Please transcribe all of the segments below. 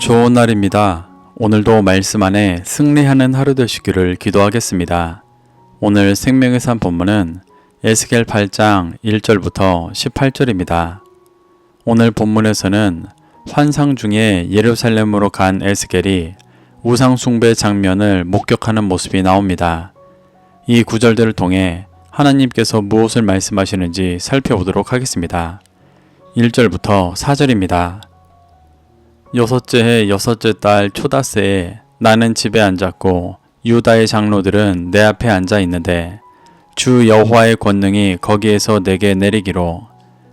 좋은 날입니다. 오늘도 말씀 안에 승리하는 하루 되시기를 기도하겠습니다. 오늘 생명의 산 본문은 에스겔 8장 1절부터 18절입니다. 오늘 본문에서는 환상 중에 예루살렘으로 간 에스겔이 우상 숭배 장면을 목격하는 모습이 나옵니다. 이 구절들을 통해 하나님께서 무엇을 말씀하시는지 살펴보도록 하겠습니다. 1절부터 4절입니다. 여섯째 해 여섯째 달 초닷새에 나는 집에 앉았고 유다의 장로들은 내 앞에 앉아 있는데 주 여호와의 권능이 거기에서 내게 내리기로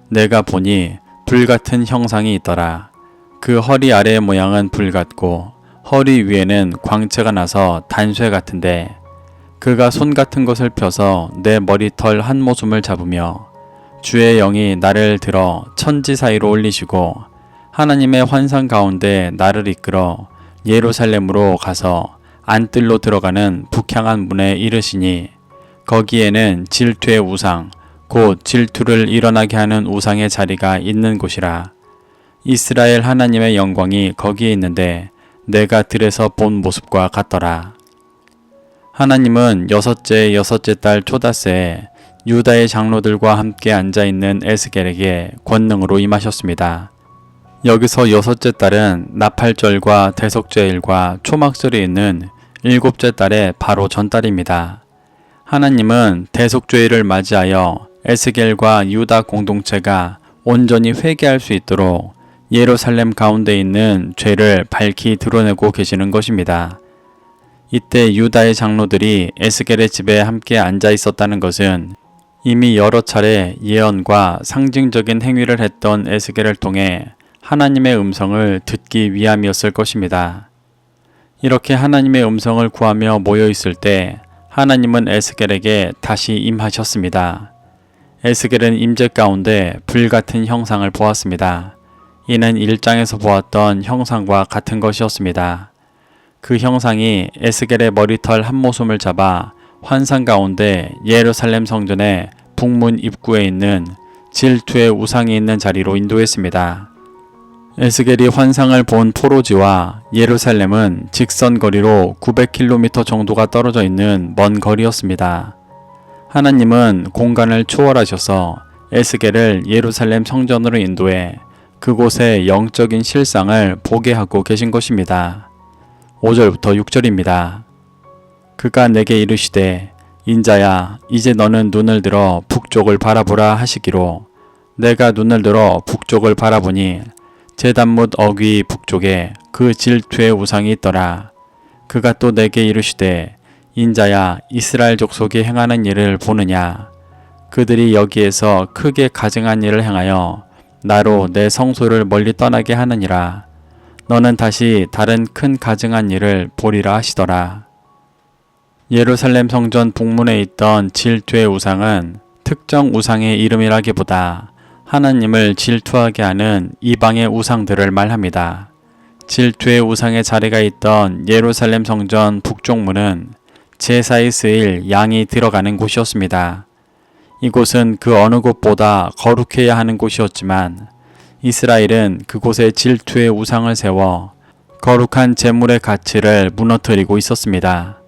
내가 보니 불같은 형상이 있더라. 그 허리 아래의 모양은 불같고 허리 위에는 광채가 나서 단쇠 같은데 그가 손 같은 것을 펴서 내 머리털 한 모숨을 잡으며 주의 영이 나를 들어 천지 사이로 올리시고 하나님의 환상 가운데 나를 이끌어 예루살렘으로 가서 안뜰로 들어가는 북향한 문에 이르시니 거기에는 질투의 우상 곧 질투를 일어나게 하는 우상의 자리가 있는 곳이라. 이스라엘 하나님의 영광이 거기에 있는데 내가 들에서 본 모습과 같더라. 하나님은 여섯째 달 초닷새에 유다의 장로들과 함께 앉아있는 에스겔에게 권능으로 임하셨습니다. 여기서 여섯째 달은 나팔절과 대속죄일과 초막절이 있는 일곱째 달의 바로 전달입니다. 하나님은 대속죄일을 맞이하여 에스겔과 유다 공동체가 온전히 회개할 수 있도록 예루살렘 가운데 있는 죄를 밝히 드러내고 계시는 것입니다. 이때 유다의 장로들이 에스겔의 집에 함께 앉아 있었다는 것은 이미 여러 차례 예언과 상징적인 행위를 했던 에스겔을 통해 하나님의 음성을 듣기 위함이었을 것입니다. 이렇게 하나님의 음성을 구하며 모여 있을 때 하나님은 에스겔에게 다시 임하셨습니다. 에스겔은 임재 가운데 불같은 형상을 보았습니다. 이는 1장에서 보았던 형상과 같은 것이었습니다. 그 형상이 에스겔의 머리털 한 모숨을 잡아 환상 가운데 예루살렘 성전의 북문 입구에 있는 질투의 우상이 있는 자리로 인도했습니다. 에스겔이 환상을 본 포로지와 예루살렘은 직선 거리로 900km 정도가 떨어져 있는 먼 거리였습니다. 하나님은 공간을 초월하셔서 에스겔을 예루살렘 성전으로 인도해 그곳의 영적인 실상을 보게 하고 계신 것입니다. 5절부터 6절입니다. 그가 내게 이르시되 인자야 이제 너는 눈을 들어 북쪽을 바라보라 하시기로 내가 눈을 들어 북쪽을 바라보니 제단못 어귀 북쪽에 그 질투의 우상이 있더라. 그가 또 내게 이르시되 인자야 이스라엘 족속이 행하는 일을 보느냐. 그들이 여기에서 크게 가증한 일을 행하여 나로 내 성소를 멀리 떠나게 하느니라. 너는 다시 다른 큰 가증한 일을 보리라 하시더라. 예루살렘 성전 북문에 있던 질투의 우상은 특정 우상의 이름이라기보다 하나님을 질투하게 하는 이방의 우상들을 말합니다. 질투의 우상의 자리가 있던 예루살렘 성전 북쪽문은 제사에 쓰일 양이 들어가는 곳이었습니다. 이곳은 그 어느 곳보다 거룩해야 하는 곳이었지만 이스라엘은 그곳에 질투의 우상을 세워 거룩한 제물의 가치를 무너뜨리고 있었습니다.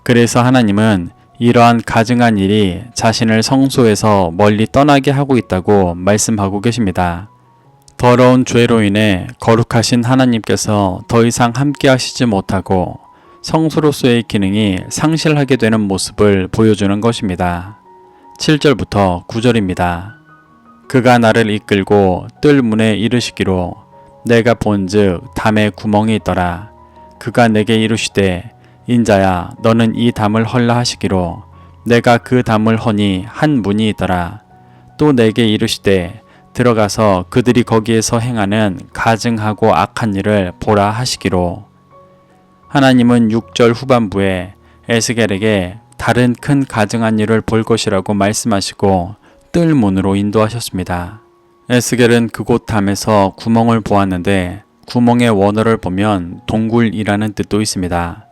그래서 하나님은 이러한 가증한 일이 자신을 성소에서 멀리 떠나게 하고 있다고 말씀하고 계십니다. 더러운 죄로 인해 거룩하신 하나님께서 더 이상 함께 하시지 못하고 성소로서의 기능이 상실하게 되는 모습을 보여주는 것입니다. 7절부터 9절입니다. 그가 나를 이끌고 뜰 문에 이르시기로 내가 본즉 담에 구멍이 있더라. 그가 내게 이르시되 인자야 너는 이 담을 헐라 하시기로 내가 그 담을 허니 한 문이 있더라. 또 내게 이르시되 들어가서 그들이 거기에서 행하는 가증하고 악한 일을 보라 하시기로. 하나님은 6절 후반부에 에스겔에게 다른 큰 가증한 일을 볼 것이라고 말씀하시고 뜰 문으로 인도하셨습니다. 에스겔은 그곳 담에서 구멍을 보았는데 구멍의 원어를 보면 동굴이라는 뜻도 있습니다.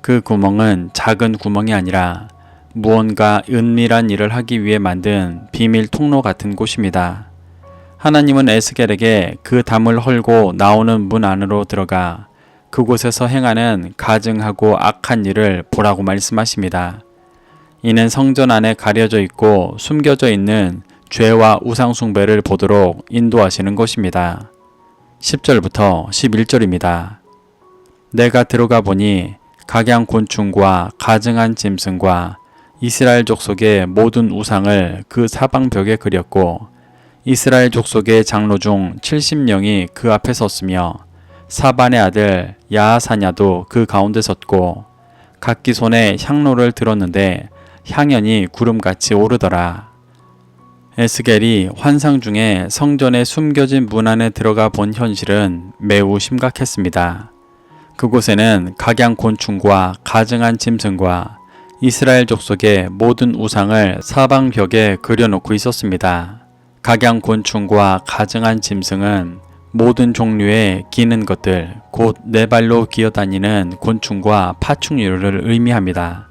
그 구멍은 작은 구멍이 아니라 무언가 은밀한 일을 하기 위해 만든 비밀 통로 같은 곳입니다. 하나님은 에스겔에게 그 담을 헐고 나오는 문 안으로 들어가 그곳에서 행하는 가증하고 악한 일을 보라고 말씀하십니다. 이는 성전 안에 가려져 있고 숨겨져 있는 죄와 우상 숭배를 보도록 인도하시는 것입니다. 10절부터 11절입니다. 내가 들어가 보니 각양 곤충과 가증한 짐승과 이스라엘 족속의 모든 우상을 그 사방벽에 그렸고 이스라엘 족속의 장로 중 70명이 그 앞에 섰으며 사반의 아들 야하사냐도 그 가운데 섰고 각기 손에 향로를 들었는데 향연이 구름같이 오르더라. 에스겔이 환상 중에 성전에 숨겨진 문 안에 들어가 본 현실은 매우 심각했습니다. 그곳에는 각양 곤충과 가증한 짐승과 이스라엘 족속의 모든 우상을 사방벽에 그려놓고 있었습니다. 각양 곤충과 가증한 짐승은 모든 종류의 기는 것들, 곧 네 발로 기어다니는 곤충과 파충류를 의미합니다.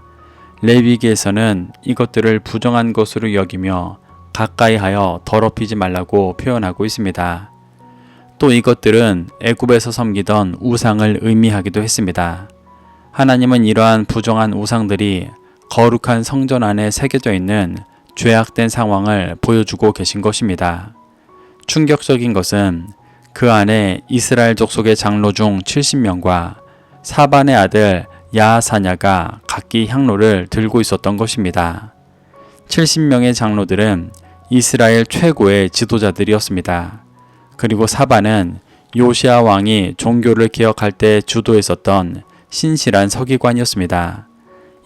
레위기에서는 이것들을 부정한 것으로 여기며 가까이 하여 더럽히지 말라고 표현하고 있습니다. 또 이것들은 애굽에서 섬기던 우상을 의미하기도 했습니다. 하나님은 이러한 부정한 우상들이 거룩한 성전 안에 새겨져 있는 죄악된 상황을 보여주고 계신 것입니다. 충격적인 것은 그 안에 이스라엘 족속의 장로 중 70명과 사반의 아들 야하사냐가 각기 향로를 들고 있었던 것입니다. 70명의 장로들은 이스라엘 최고의 지도자들이었습니다. 그리고 사반은 요시아 왕이 종교를 개혁할 때 주도했었던 신실한 서기관이었습니다.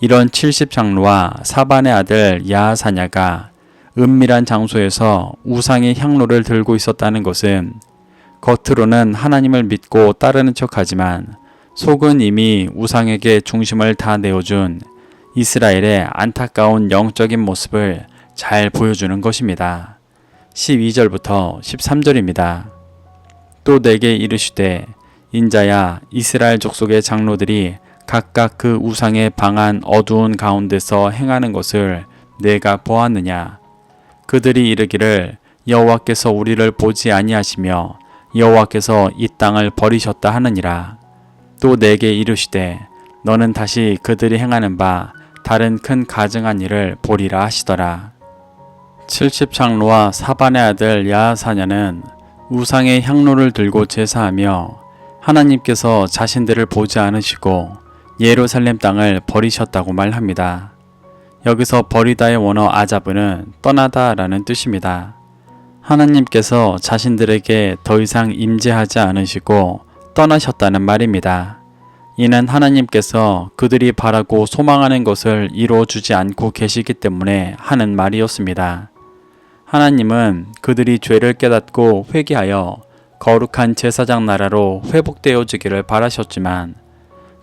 이런 70장로와 사반의 아들 야하사냐가 은밀한 장소에서 우상의 향로를 들고 있었다는 것은 겉으로는 하나님을 믿고 따르는 척하지만 속은 이미 우상에게 중심을 다 내어준 이스라엘의 안타까운 영적인 모습을 잘 보여주는 것입니다. 12절부터 13절입니다. 또 내게 이르시되 인자야 이스라엘 족속의 장로들이 각각 그 우상의 방한 어두운 가운데서 행하는 것을 내가 보았느냐. 그들이 이르기를 여호와께서 우리를 보지 아니하시며 여호와께서 이 땅을 버리셨다 하느니라. 또 내게 이르시되 너는 다시 그들이 행하는 바 다른 큰 가증한 일을 보리라 하시더라. 70장로와 사반의 아들 야하사냐는 우상의 향로를 들고 제사하며 하나님께서 자신들을 보지 않으시고 예루살렘 땅을 버리셨다고 말합니다. 여기서 버리다의 원어 아자브는 떠나다 라는 뜻입니다. 하나님께서 자신들에게 더 이상 임재하지 않으시고 떠나셨다는 말입니다. 이는 하나님께서 그들이 바라고 소망하는 것을 이루어주지 않고 계시기 때문에 하는 말이었습니다. 하나님은 그들이 죄를 깨닫고 회개하여 거룩한 제사장 나라로 회복되어지기를 바라셨지만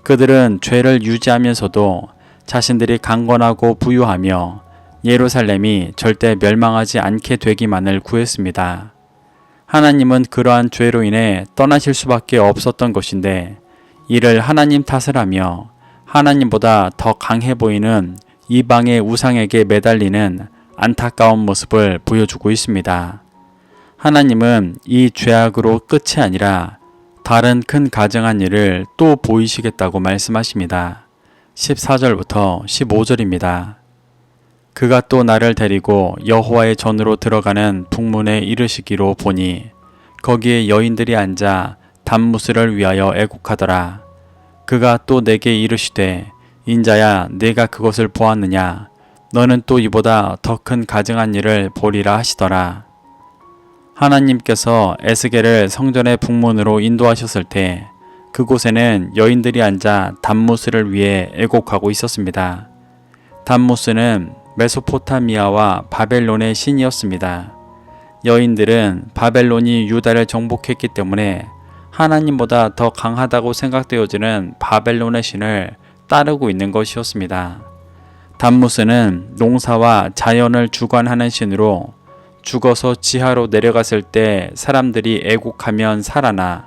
그들은 죄를 유지하면서도 자신들이 강건하고 부유하며 예루살렘이 절대 멸망하지 않게 되기만을 구했습니다. 하나님은 그러한 죄로 인해 떠나실 수밖에 없었던 것인데 이를 하나님 탓을 하며 하나님보다 더 강해 보이는 이방의 우상에게 매달리는 안타까운 모습을 보여주고 있습니다. 하나님은 이 죄악으로 끝이 아니라 다른 큰 가증한 일을 또 보이시겠다고 말씀하십니다. 14절부터 15절입니다. 그가 또 나를 데리고 여호와의 전으로 들어가는 북문에 이르시기로 보니 거기에 여인들이 앉아 단무스를 위하여 애곡하더라. 그가 또 내게 이르시되 인자야 내가 그것을 보았느냐. 너는 또 이보다 더 큰 가증한 일을 보리라 하시더라. 하나님께서 에스겔을 성전의 북문으로 인도하셨을 때 그곳에는 여인들이 앉아 단무스를 위해 애곡하고 있었습니다. 단무스는 메소포타미아와 바벨론의 신이었습니다. 여인들은 바벨론이 유다를 정복했기 때문에 하나님보다 더 강하다고 생각되어지는 바벨론의 신을 따르고 있는 것이었습니다. 단무스는 농사와 자연을 주관하는 신으로 죽어서 지하로 내려갔을 때 사람들이 애곡하면 살아나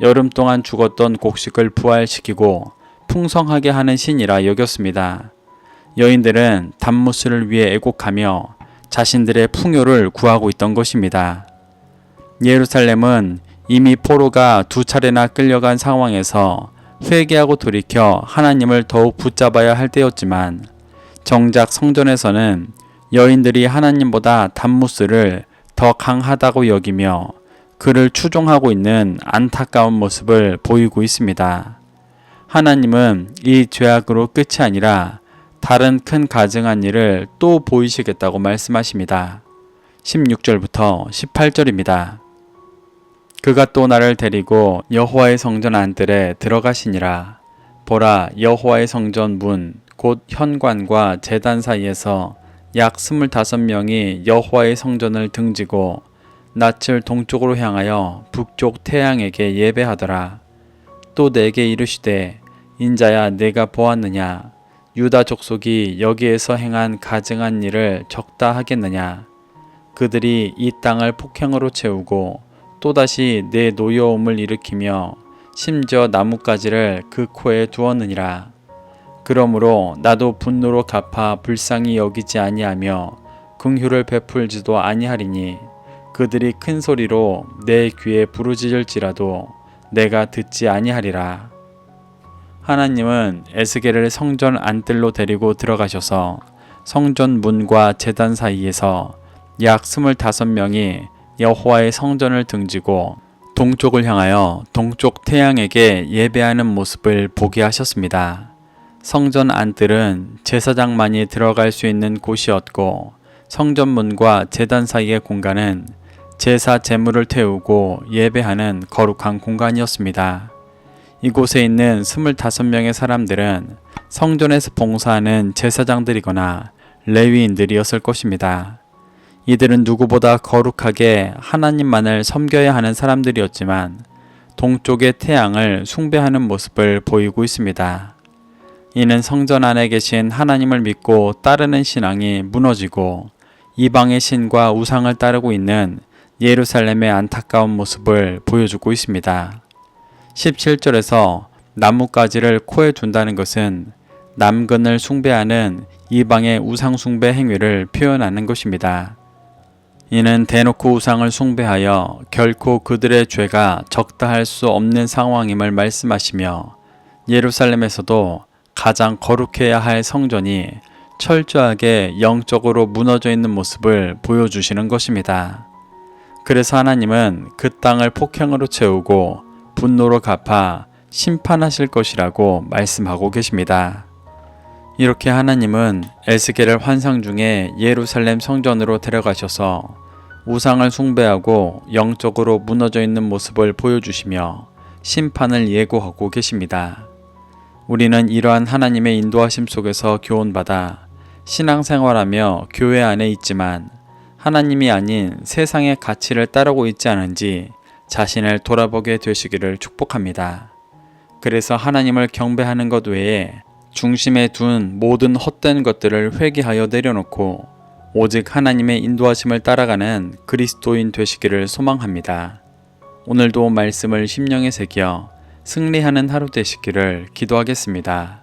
여름 동안 죽었던 곡식을 부활시키고 풍성하게 하는 신이라 여겼습니다. 여인들은 단무스를 위해 애곡하며 자신들의 풍요를 구하고 있던 것입니다. 예루살렘은 이미 포로가 2차례나 끌려간 상황에서 회개하고 돌이켜 하나님을 더욱 붙잡아야 할 때였지만 정작 성전에서는 여인들이 하나님보다 단무스를 더 강하다고 여기며 그를 추종하고 있는 안타까운 모습을 보이고 있습니다. 하나님은 이 죄악으로 끝이 아니라 다른 큰 가증한 일을 또 보이시겠다고 말씀하십니다. 16절부터 18절입니다. 그가 또 나를 데리고 여호와의 성전 안뜰에 들어가시니라. 보라, 여호와의 성전 문 곧 현관과 제단 사이에서 약 25명이 여호와의 성전을 등지고 낯을 동쪽으로 향하여 북쪽 태양에게 예배하더라. 또 내게 이르시되 인자야, 내가 보았느냐? 유다 족속이 여기에서 행한 가증한 일을 적다 하겠느냐? 그들이 이 땅을 폭행으로 채우고 또다시 내 노여움을 일으키며 심지어 나뭇가지를 그 코에 두었느니라. 그러므로 나도 분노로 갚아 불쌍히 여기지 아니하며 긍휼을 베풀지도 아니하리니 그들이 큰 소리로 내 귀에 부르짖을지라도 내가 듣지 아니하리라. 하나님은 에스겔을 성전 안뜰로 데리고 들어가셔서 성전 문과 제단 사이에서 약 25명이 여호와의 성전을 등지고 동쪽을 향하여 동쪽 태양에게 예배하는 모습을 보게 하셨습니다. 성전 안뜰은 제사장만이 들어갈 수 있는 곳이었고 성전문과 제단 사이의 공간은 제사 제물을 태우고 예배하는 거룩한 공간이었습니다. 이곳에 있는 25명의 사람들은 성전에서 봉사하는 제사장들이거나 레위인들이었을 것입니다. 이들은 누구보다 거룩하게 하나님만을 섬겨야 하는 사람들이었지만 동쪽의 태양을 숭배하는 모습을 보이고 있습니다. 이는 성전 안에 계신 하나님을 믿고 따르는 신앙이 무너지고 이방의 신과 우상을 따르고 있는 예루살렘의 안타까운 모습을 보여주고 있습니다. 17절에서 나뭇가지를 코에 둔다는 것은 남근을 숭배하는 이방의 우상 숭배 행위를 표현하는 것입니다. 이는 대놓고 우상을 숭배하여 결코 그들의 죄가 적다 할 수 없는 상황임을 말씀하시며 예루살렘에서도 가장 거룩해야 할 성전이 철저하게 영적으로 무너져 있는 모습을 보여주시는 것입니다. 그래서 하나님은 그 땅을 폭행으로 채우고 분노로 갚아 심판하실 것이라고 말씀하고 계십니다. 이렇게 하나님은 에스겔을 환상 중에 예루살렘 성전으로 데려가셔서 우상을 숭배하고 영적으로 무너져 있는 모습을 보여주시며 심판을 예고하고 계십니다. 우리는 이러한 하나님의 인도하심 속에서 교훈받아 신앙생활하며 교회 안에 있지만 하나님이 아닌 세상의 가치를 따르고 있지 않은지 자신을 돌아보게 되시기를 축복합니다. 그래서 하나님을 경배하는 것 외에 중심에 둔 모든 헛된 것들을 회개하여 내려놓고 오직 하나님의 인도하심을 따라가는 그리스도인 되시기를 소망합니다. 오늘도 말씀을 심령에 새겨 승리하는 하루 되시기를 기도하겠습니다.